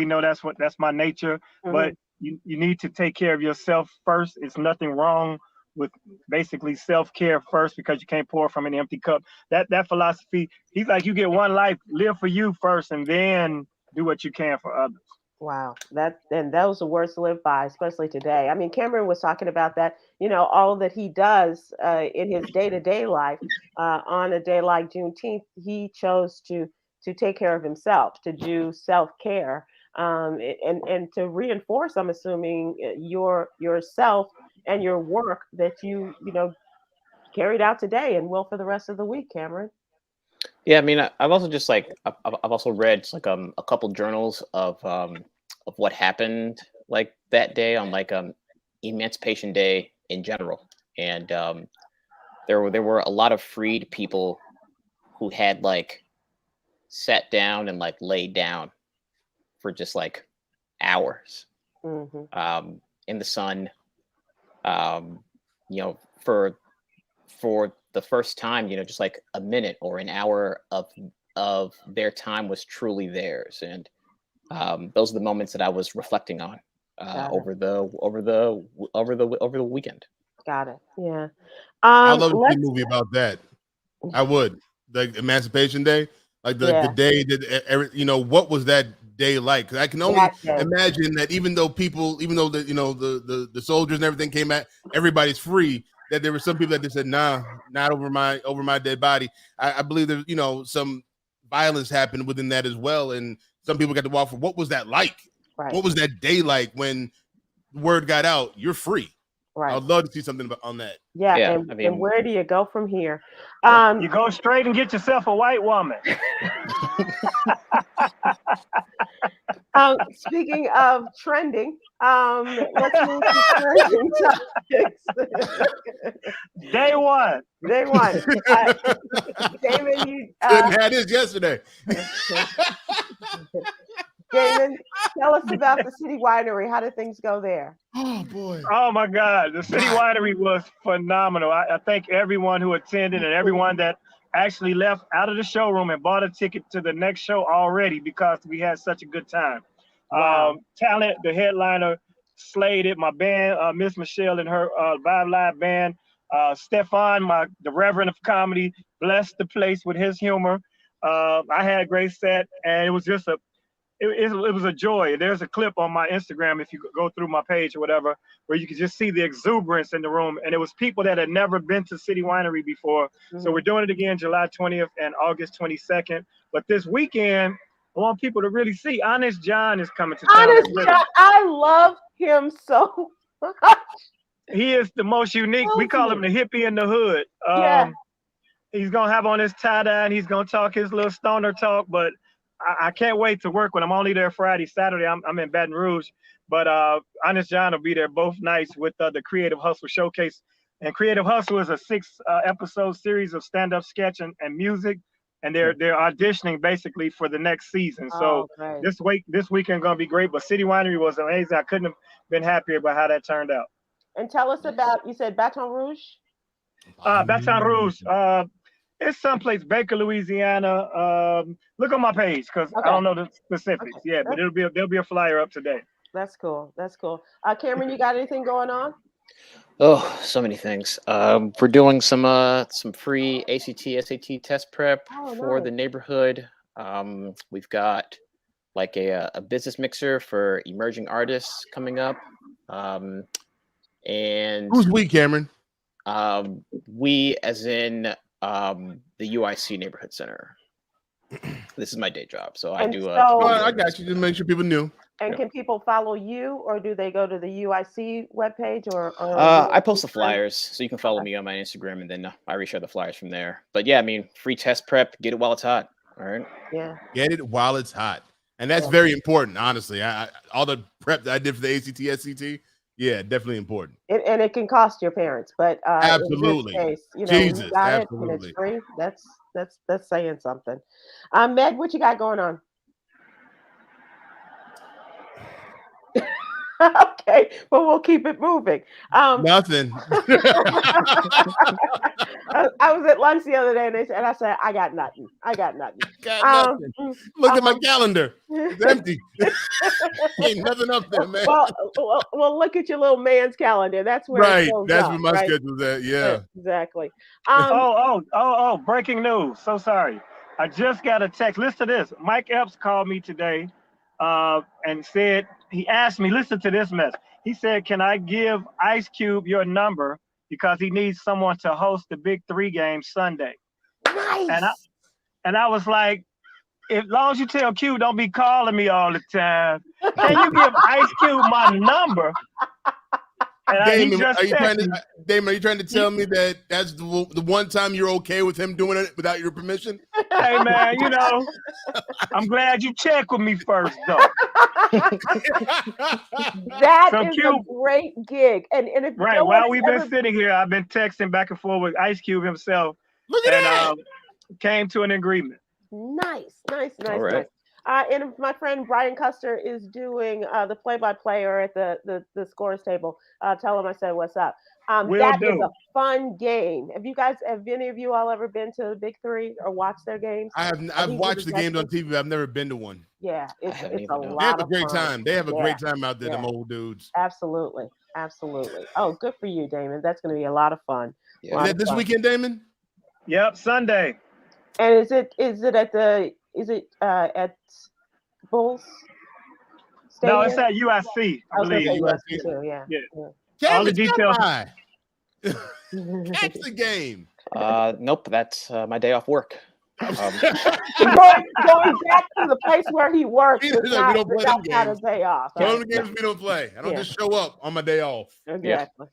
Speaker 5: that's my nature. But you need to take care of yourself first. It's nothing wrong with basically self-care first because you can't pour from an empty cup. That philosophy, he's like, you get one life, live for you first, and then do what you can for others.
Speaker 4: Wow, those are words to live by, especially today. I mean, Cameron was talking about that. All that he does in his day-to-day life. On a day like Juneteenth, he chose to take care of himself, to do self-care, and to reinforce. I'm assuming yourself and your work that you carried out today and will for the rest of the week, Cameron.
Speaker 3: Yeah, I mean, I've also just I've also read a couple journals of what happened like that day on Emancipation Day in general, and there were a lot of freed people who had sat down and laid down for just hours in the sun, for the first time, just a minute or an hour of their time was truly theirs. And those are the moments that I was reflecting on over the weekend.
Speaker 4: Got it. Yeah.
Speaker 2: I'd love to see a movie about that. I would. Like Emancipation Day, the day that what was that day like? Because I can only imagine that even though the soldiers and everything came at, everybody's free, that there were some people that just said, nah, not over my dead body. I believe there's some violence happened within that as well, and some people got to walk for. What was that like?
Speaker 4: Right.
Speaker 2: What was that day like when the word got out? You're free. Right. I would love to see something on that.
Speaker 4: Yeah, and where do you go from here?
Speaker 5: You go straight and get yourself a white woman.
Speaker 4: Speaking of trending, let's move to trending topics.
Speaker 5: Day one.
Speaker 2: Damon, you couldn't have this yesterday.
Speaker 4: Damon, tell us about the City Winery. How did things go there?
Speaker 2: Oh boy!
Speaker 5: Oh my God, the City Winery was phenomenal. I thank everyone who attended and everyone that actually left out of the showroom and bought a ticket to the next show already because we had such a good time. Wow. Talent, the headliner, slayed it. My band, Miss Michelle and her Vibe Live band. Stefan, the Reverend of Comedy, blessed the place with his humor. I had a great set, and it was just it was a joy. There's a clip on my Instagram, if you go through my page or whatever, where you can just see the exuberance in the room. And it was people that had never been to City Winery before. Mm-hmm. So we're doing it again July 20th and August 22nd. But this weekend, I want people to really see Honest John is coming to town.
Speaker 4: Honest John, I love him so much.
Speaker 5: He is the most unique. We call him the hippie in the hood. He's going to have on his tie-dye and he's going to talk his little stoner talk, but I can't wait to work when I'm only there Friday, Saturday. I'm in Baton Rouge, but Honest John will be there both nights with the Creative Hustle Showcase. And Creative Hustle is a 6-episode series of stand-up sketch and music, and they're auditioning basically for the next season. So this weekend gonna be great. But City Winery was amazing. I couldn't have been happier about how that turned out.
Speaker 4: And tell us about, you said Baton Rouge?
Speaker 5: Baton Rouge. It's someplace, Baker, Louisiana. Look on my page because I don't know the specifics. Okay. Yeah, but there'll be a flyer up today.
Speaker 4: That's cool. Cameron, you got anything going on?
Speaker 3: Oh, so many things. We're doing some free ACT, SAT test prep for the neighborhood. We've got a business mixer for emerging artists coming up. And
Speaker 2: who's we, Cameron?
Speaker 3: We as in the UIC Neighborhood Center. This is my day job, so I do.
Speaker 2: I got you. Just make sure people knew.
Speaker 4: And can people follow you, or do they go to the UIC webpage? Or
Speaker 3: I post the flyers, so you can follow me on my Instagram, and then I reshare the flyers from there. But yeah, I mean, free test prep, get it while it's hot. All right.
Speaker 4: Yeah.
Speaker 2: Get it while it's hot, and that's very important. Honestly, all the prep that I did for the ACT, SCT. Yeah, definitely important.
Speaker 4: And it can cost your parents, but
Speaker 2: absolutely,
Speaker 4: in this case,
Speaker 2: Jesus,
Speaker 4: you got
Speaker 2: absolutely.
Speaker 4: it and it's free. That's saying something. Med, what you got going on? Okay, but we'll keep it moving.
Speaker 2: Nothing.
Speaker 4: I was at lunch the other day, and I said, "I got nothing. I got nothing."
Speaker 2: Got nothing. Looked at my calendar. It's empty. Ain't nothing up there, man.
Speaker 4: Well, look at your little man's calendar. That's where it
Speaker 2: Right.
Speaker 4: shows
Speaker 2: That's
Speaker 4: up,
Speaker 2: where my
Speaker 4: right?
Speaker 2: schedule's at. Yeah.
Speaker 4: Exactly.
Speaker 5: Oh, breaking news. So sorry. I just got a text. Listen to this. Mike Epps called me today and said, he asked me, listen to this mess. He said, can I give Ice Cube your number because he needs someone to host the Big 3 game Sunday.
Speaker 4: Nice.
Speaker 5: And I was like, as long as you tell Q, don't be calling me all the time. Can you give Ice Cube my number? And
Speaker 2: Damon, Damon, are you trying to tell me that that's the one time you're okay with him doing it without your permission?
Speaker 5: Hey, man, I'm glad you check with me first, though.
Speaker 4: That is a great gig. And if
Speaker 5: right, while we've been sitting here, I've been texting back and forth with Ice Cube himself.
Speaker 2: Look at that.
Speaker 5: Came to an agreement.
Speaker 4: Nice.
Speaker 3: All right.
Speaker 4: And my friend Brian Custer is doing the play-by-play or at the scores table. Tell him I said what's up. That is a fun game. Have any of you all ever been to the Big 3 or watched their games?
Speaker 2: I've watched the games on TV. I've never been to one.
Speaker 4: Yeah, it's a lot.
Speaker 2: They have a great
Speaker 4: fun.
Speaker 2: time. They have a great time out there, them old dudes.
Speaker 4: Absolutely. Oh, good for you, Damon. That's going to be a lot of fun.
Speaker 3: Yeah.
Speaker 2: Is that this weekend, Damon?
Speaker 5: Yep, Sunday.
Speaker 4: And is it at Bulls Stadium?
Speaker 5: No, it's at USC, I believe.
Speaker 4: USC too, yeah.
Speaker 5: All the details.
Speaker 2: Catch the game.
Speaker 3: Nope, that's my day off work.
Speaker 4: Going back to the place where he works.
Speaker 2: We don't play them games.
Speaker 4: A day off.
Speaker 2: All the games we don't play. I don't just show up on my day off.
Speaker 4: Exactly.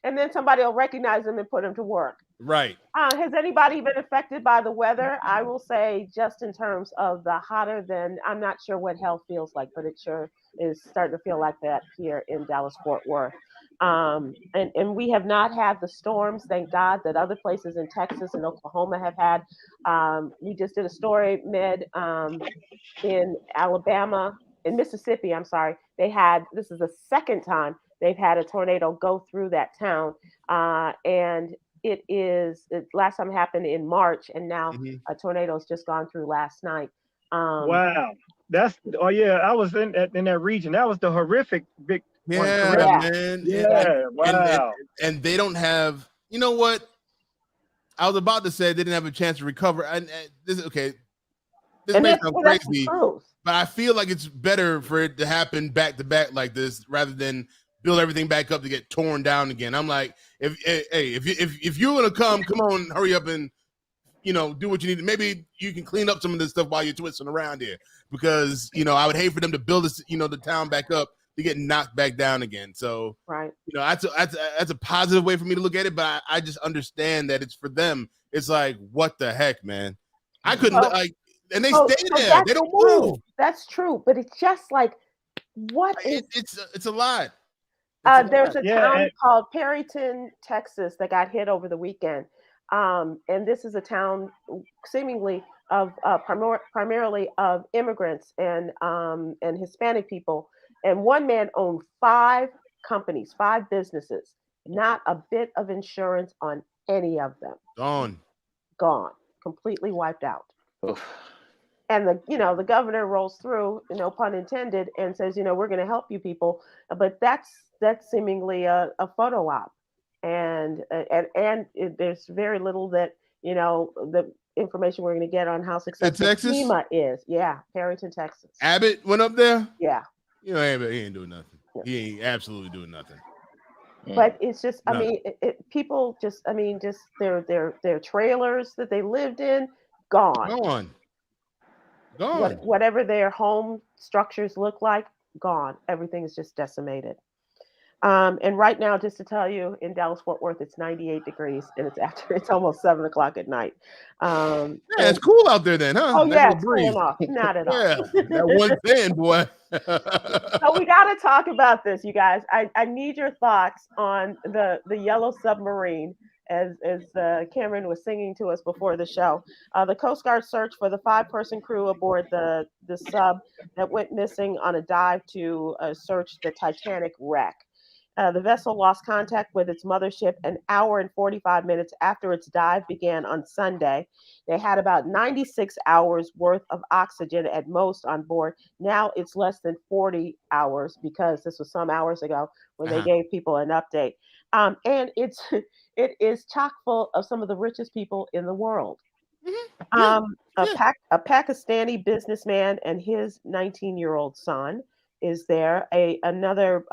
Speaker 4: And then somebody will recognize him and put him to work.
Speaker 2: Right.
Speaker 4: Has anybody been affected by the weather? I will say, just in terms of the hotter than, I'm not sure what hell feels like, but it sure is starting to feel like that here in Dallas-Fort Worth. And we have not had the storms, thank God, that other places in Texas and Oklahoma have had. We just did a story, in Alabama, in Mississippi, I'm sorry. This is the second time they've had a tornado go through that town. And last time happened in March, and now a tornado's just gone through last night.
Speaker 5: Wow. I was in that region. That was the horrific big one.
Speaker 2: Man.
Speaker 5: Yeah, wow.
Speaker 2: And they don't have, you know what? I was about to say they didn't have a chance to recover. This may sound crazy, but I feel like it's better for it to happen back to back like this rather than build everything back up to get torn down again. I'm like, if you're gonna come on, hurry up and do what you need. Maybe you can clean up some of this stuff while you're twisting around here, because I would hate for them to build this, the town back up to get knocked back down again. So
Speaker 4: right,
Speaker 2: that's a positive way for me to look at it. But I just understand that it's for them. It's like, what the heck, man? I couldn't and they stay there. They don't move.
Speaker 4: That's true, but it's just like,
Speaker 2: it's a lot.
Speaker 4: There's a town called Perryton, Texas, that got hit over the weekend. And this is a town seemingly of primarily of immigrants and Hispanic people. And one man owned 5 companies, 5 businesses, not a bit of insurance on any of them. Gone, completely wiped out.
Speaker 3: Oof.
Speaker 4: And the governor rolls through, no pun intended, and says, we're going to help you people, but that's seemingly a photo op, and there's very little that the information we're going to get on how successful FEMA is. Yeah, Perryton, Texas.
Speaker 2: Abbott went up there.
Speaker 4: Yeah.
Speaker 2: Abbott, he ain't doing nothing. Yeah. He ain't absolutely doing nothing.
Speaker 4: But it's just, people just their trailers that they lived in, gone. Whatever their home structures look like, gone. Everything is just decimated. And right now, just to tell you, in Dallas-Fort Worth, it's 98 degrees, and it's almost 7:00 at night.
Speaker 2: It's cool out there then, huh?
Speaker 4: Oh, yeah, it's cooling off. Not at all.
Speaker 2: Yeah, that one thing, boy.
Speaker 4: So we got to talk about this, you guys. I need your thoughts on the yellow submarine as Cameron was singing to us before the show. The Coast Guard searched for the 5-person crew aboard the sub that went missing on a dive to search the Titanic wreck. The vessel lost contact with its mothership an hour and 45 minutes after its dive began on Sunday. They had about 96 hours worth of oxygen at most on board. Now it's less than 40 hours because this was some hours ago when they gave people an update. And it is chock full of some of the richest people in the world. A Pakistani businessman and his 19-year-old son is there. Another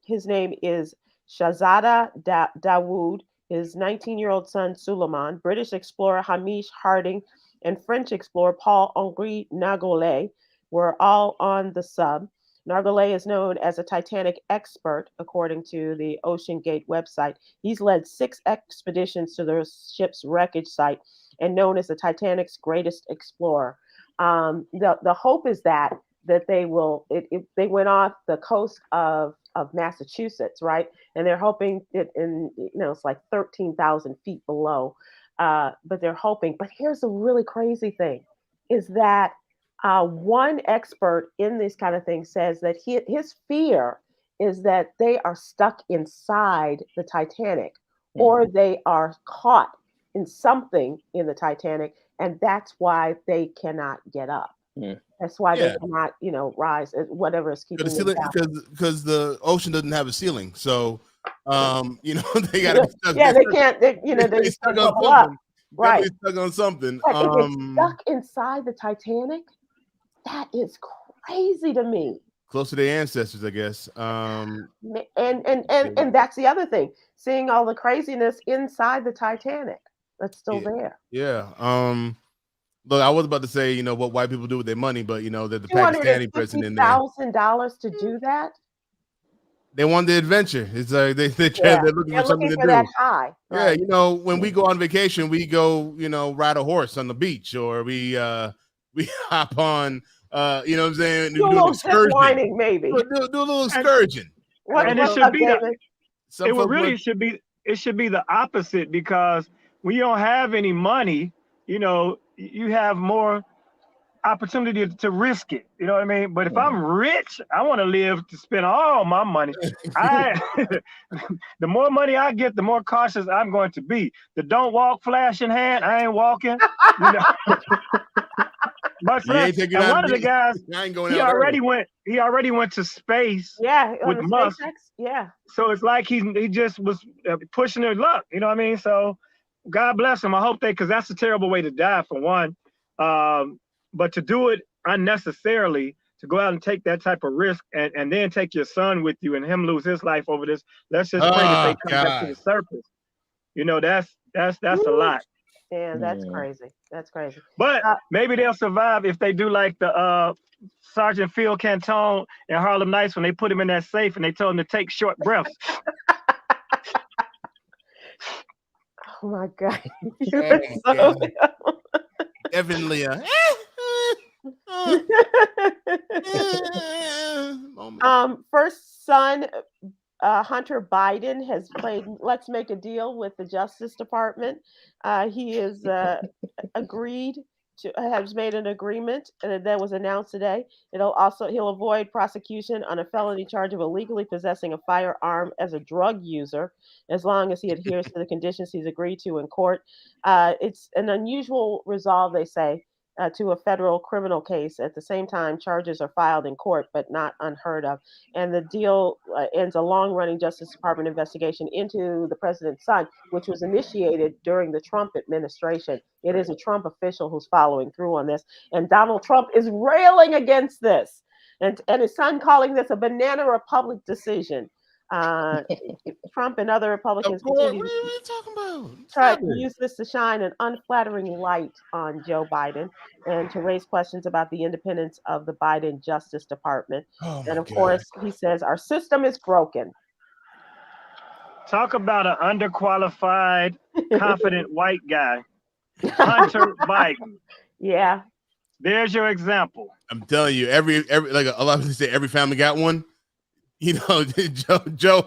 Speaker 4: his name is Shahzada Dawood, his 19-year-old son Suleiman, British explorer Hamish Harding, and French explorer Paul-Henri Nargeolet were all on the sub. Nargeolet is known as a Titanic expert, according to the Ocean Gate website. He's led 6 expeditions to the ship's wreckage site and known as the Titanic's greatest explorer. The hope is that they will. They went off the coast of Massachusetts, right? And they're hoping it's like 13,000 feet below. But they're hoping. But here's the really crazy thing: is that one expert in this kind of thing says that his fear is that they are stuck inside the Titanic, or they are caught in something in the Titanic, and that's why they cannot get up. That's why they cannot, rise. Whatever is keeping them down.
Speaker 2: Because the ocean doesn't have a ceiling, so they got to be stuck.
Speaker 4: Yeah, they can't. They're
Speaker 2: stuck on something.
Speaker 4: Right,
Speaker 2: stuck on something.
Speaker 4: But if it's stuck inside the Titanic, that is crazy to me.
Speaker 2: Close to their ancestors, I guess.
Speaker 4: And that's the other thing. Seeing all the craziness inside the Titanic that's still there.
Speaker 2: Yeah. Look, I was about to say, what white people do with their money, but that the Pakistani person in there.
Speaker 4: $250,000 to do that.
Speaker 2: They want the adventure. It's like they're looking for something to do.
Speaker 4: That high. Right?
Speaker 2: Yeah, when we go on vacation, we go, ride a horse on the beach, or we hop on, you know what I'm saying?
Speaker 4: Do a little zip lining, maybe.
Speaker 2: Do a little excursion.
Speaker 5: And it should be it should be the opposite, because when you don't have any money, you have more opportunity to risk it. You know what I mean? But if I'm rich, I want to live to spend all my money. The more money I get, the more cautious I'm going to be. The don't walk flash in hand, I ain't walking. My friend, and one of the guys, he already went to space.
Speaker 4: Yeah,
Speaker 5: with Musk.
Speaker 4: Yeah.
Speaker 5: So it's like he just was pushing their luck. You know what I mean? So God bless him. I hope because that's a terrible way to die, for one. But to do it unnecessarily, to go out and take that type of risk, and then take your son with you and him lose his life over this. Let's just pray that they come back to the surface. That's a lot.
Speaker 4: Yeah, that's crazy. That's crazy.
Speaker 5: But maybe they'll survive if they do like the Sergeant Phil Cantone in Harlem Nights, when they put him in that safe and they told him to take short breaths.
Speaker 4: Oh my God.
Speaker 2: Definitely
Speaker 4: first son Hunter Biden has played Let's Make a Deal with the Justice Department. He has has made an agreement, and that was announced today. He'll avoid prosecution on a felony charge of illegally possessing a firearm as a drug user, as long as he adheres to the conditions he's agreed to in court. It's an unusual resolve, they say, to a federal criminal case. At the same time, charges are filed in court, but not unheard of. And the deal ends a long-running Justice Department investigation into the president's son, which was initiated during the Trump administration. It is a Trump official who's following through on this. And Donald Trump is railing against this. And his son calling this a banana republic decision. Trump and other Republicans continue to try to use this to shine an unflattering light on Joe Biden and to raise questions about the independence of the Biden Justice Department. And of course, he says our system is broken.
Speaker 5: Talk about an underqualified, confident white guy. Hunter Biden.
Speaker 4: Yeah.
Speaker 5: There's your example.
Speaker 2: I'm telling you, every like a lot of people say every family got one. Joe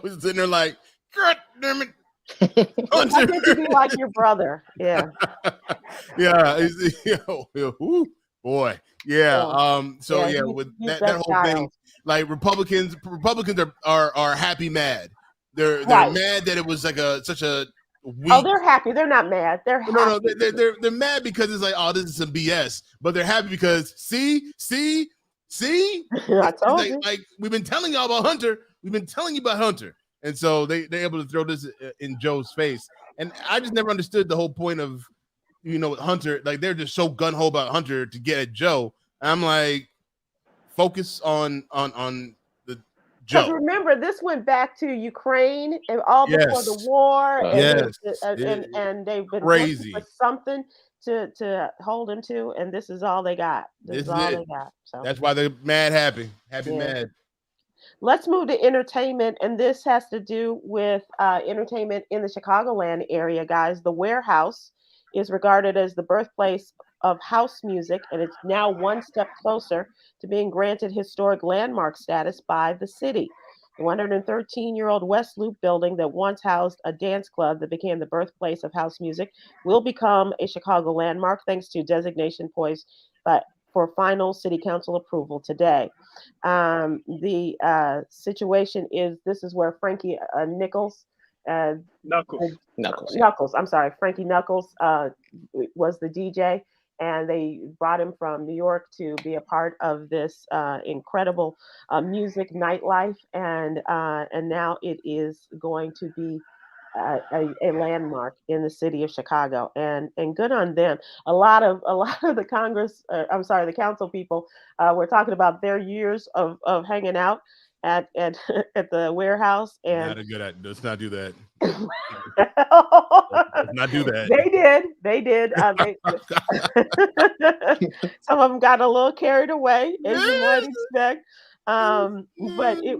Speaker 2: is sitting there like, God damn it.
Speaker 4: I get to be like your brother. Yeah.
Speaker 2: Yeah. Ooh, boy. Yeah.
Speaker 4: Yeah.
Speaker 2: So yeah,
Speaker 4: He's
Speaker 2: with
Speaker 4: he's
Speaker 2: that
Speaker 4: that
Speaker 2: whole thing,
Speaker 4: child.
Speaker 2: like Republicans are happy mad. They're
Speaker 4: Right.
Speaker 2: mad that it was like such a
Speaker 4: Oh,
Speaker 2: weak.
Speaker 4: they're happy. They're not mad. They're
Speaker 2: No,
Speaker 4: happy.
Speaker 2: they're mad because it's like, oh, this is some BS. But they're happy because see.
Speaker 4: I
Speaker 2: It's
Speaker 4: told you.
Speaker 2: like we've been telling y'all about Hunter. We've been telling you about Hunter, and so they're able to throw this in Joe's face. And I just never understood the whole point of, Hunter. Like they're just so gun ho about Hunter to get at Joe. And I'm like, focus on the
Speaker 4: Because
Speaker 2: Joe.
Speaker 4: remember, this went back to Ukraine and all before the
Speaker 2: Yes,
Speaker 4: war, and
Speaker 2: yes,
Speaker 4: and they've been looking for
Speaker 2: crazy.
Speaker 4: something to hold him to, and this is all they got. This
Speaker 2: This
Speaker 4: is
Speaker 2: is
Speaker 4: all
Speaker 2: it.
Speaker 4: they got. So
Speaker 2: That's why they're happy
Speaker 4: yeah.
Speaker 2: mad.
Speaker 4: Let's move to entertainment, and this has to do with entertainment in the Chicagoland area, guys. The Warehouse is regarded as the birthplace of house music, and it's now one step closer to being granted historic landmark status by the city. The 113-year-old West Loop building that once housed a dance club that became the birthplace of house music will become a Chicago landmark thanks to designation poised but for final city council approval today. The situation is this is where Frankie Nichols, uh,
Speaker 5: Knuckles.
Speaker 3: Knuckles. Yeah.
Speaker 4: Knuckles, I'm sorry, Frankie Knuckles was the DJ, and they brought him from New York to be a part of this incredible music nightlife, and now it is going to be a landmark in the city of Chicago, and good on them. A lot of the the council people were talking about their years of hanging out at at the warehouse, and
Speaker 2: Not a good idea. Let's not do that.
Speaker 4: they
Speaker 2: Let's not do that.
Speaker 4: did. Some of them got a little carried away, as you might expect. But it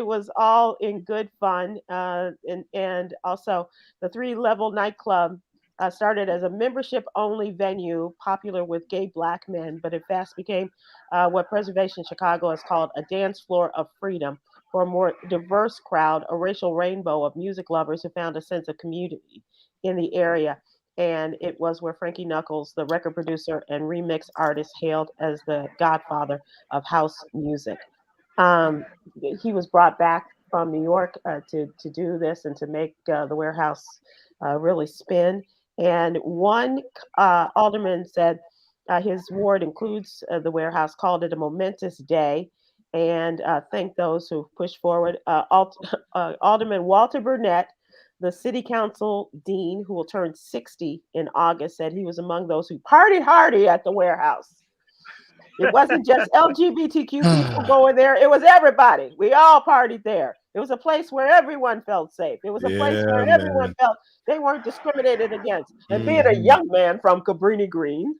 Speaker 4: was all in good fun, and also the 3-level nightclub started as a membership only venue popular with gay black men, but it fast became what Preservation Chicago has called a dance floor of freedom for a more diverse crowd, a racial rainbow of music lovers who found a sense of community in the area. And it was where Frankie Knuckles, the record producer and remix artist, hailed as the godfather of house music. Um, he was brought back from New York to do this and to make the warehouse really spin. And one alderman said his ward includes the warehouse, called it a momentous day, and thanked those who pushed forward. Alderman Walter Burnett, the city council dean, who will turn 60 in August, said he was among those who partied hardy at the warehouse. It wasn't just LGBTQ people going there. It was everybody. We all partied there. It was a place where everyone felt safe. It was a place
Speaker 2: Yeah,
Speaker 4: where everyone
Speaker 2: man.
Speaker 4: felt they weren't discriminated against. And being a
Speaker 2: Mhm.
Speaker 4: young man from Cabrini Green.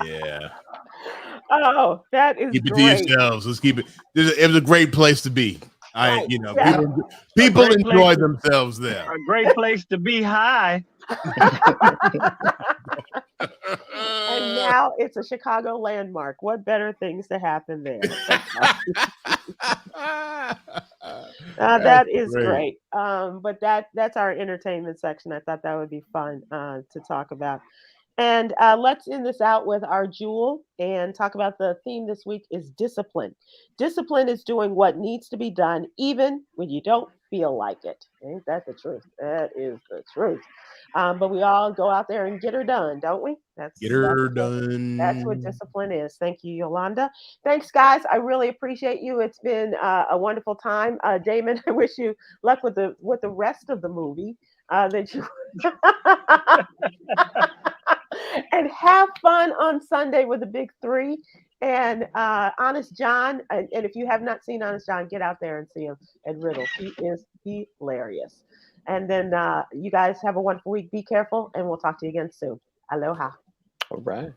Speaker 2: Yeah.
Speaker 4: Oh, that is
Speaker 2: Keep it to
Speaker 4: great.
Speaker 2: yourselves. Let's keep it. It was a great place to be.
Speaker 4: Right. Yeah.
Speaker 2: People
Speaker 5: great place
Speaker 2: enjoy
Speaker 5: to-
Speaker 2: themselves there.
Speaker 5: A great place to be high.
Speaker 4: And now it's a Chicago landmark. What better things to happen there? That is great. But that's our entertainment section. I thought that would be fun to talk about. And let's end this out with our jewel and talk about the theme this week is discipline. Discipline is doing what needs to be done, even when you don't feel like it. Ain't that the truth? That is the truth. But we all go out there and get her done, don't we?
Speaker 2: Get her done.
Speaker 4: That's what discipline is. Thank you, Yolanda. Thanks, guys. I really appreciate you. It's been a wonderful time. Damon, I wish you luck with the rest of the movie that you and have fun on Sunday with the big three. And Honest John, and if you have not seen Honest John, get out there and see him at Riddle. He is hilarious. And then you guys have a wonderful week. Be careful, and we'll talk to you again soon. Aloha.
Speaker 3: All right.